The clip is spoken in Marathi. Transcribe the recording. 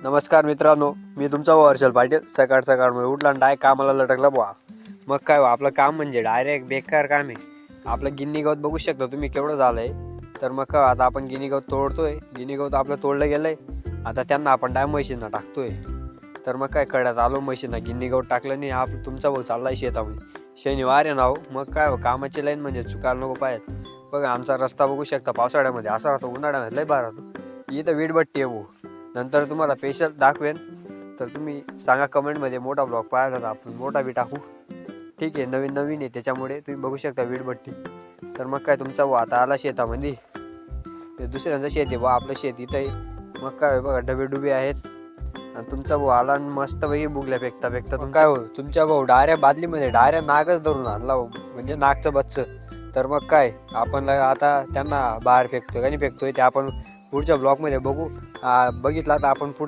नमस्कार मित्रांनो, मी तुमचा भाऊ हर्षल पाटील. सकाळ उठला आणि डायरेक्ट कामाला लटकला बुवा. मग काय आपलं काम म्हणजे डायरेक्ट बेकार काम आहे. आपलं गिन्नी गवत बघू शकता तुम्ही केवढं झालंय. तर मग काय आता आपण गिनी गवत तोडतोय. गिनी गवत आपलं तोडलं गेलंय. आता त्यांना आपण मशीनला टाकतोय. तर मग काय कळत आलो मशीनला गिन्नी गवत टाकलं नाही. तुमचा भाऊ चाललाय शेतामध्ये. शनिवार आहे ना हो. मग काय कामाची लाईन म्हणजे चुकायला नको पाहिजे. बघा आमचा रस्ता बघू शकता. पावसाळ्यामध्ये असा राहतो, उन्हाळ्यामध्ये लय बारा राहतो. इथं वीटभट्टी आहे भाऊ. नंतर तुम्हाला स्पेशल दाखवेन. तर तुम्ही सांगा कमेंटमध्ये मोठा ब्लॉग पाहायला तर आपण मोठा बी टाकू. ठीक आहे, नवीन आहे त्याच्यामुळे तुम्ही बघू शकता वीटभट्टी. तर मग काय तुमचा भाऊ आता आला शेतामध्ये. दुसऱ्यांचं शेत आहे बा, आपलं शेत इथं आहे. मग काय बघा डबे आहेत. आणि तुमचा भाऊ आला मस्त पैकी बुगल्या फेकता काय हो तुमच्या भाऊ बादलीमध्ये नागच धरून आणला म्हणजे नागचं बच्च. तर मग काय आपण आता त्यांना बाहेर फेकतोय का नाही फेकतोय ते आपण पुढच्या ब्लॉगमध्ये बघू. बघितला तर आपण पुढच्या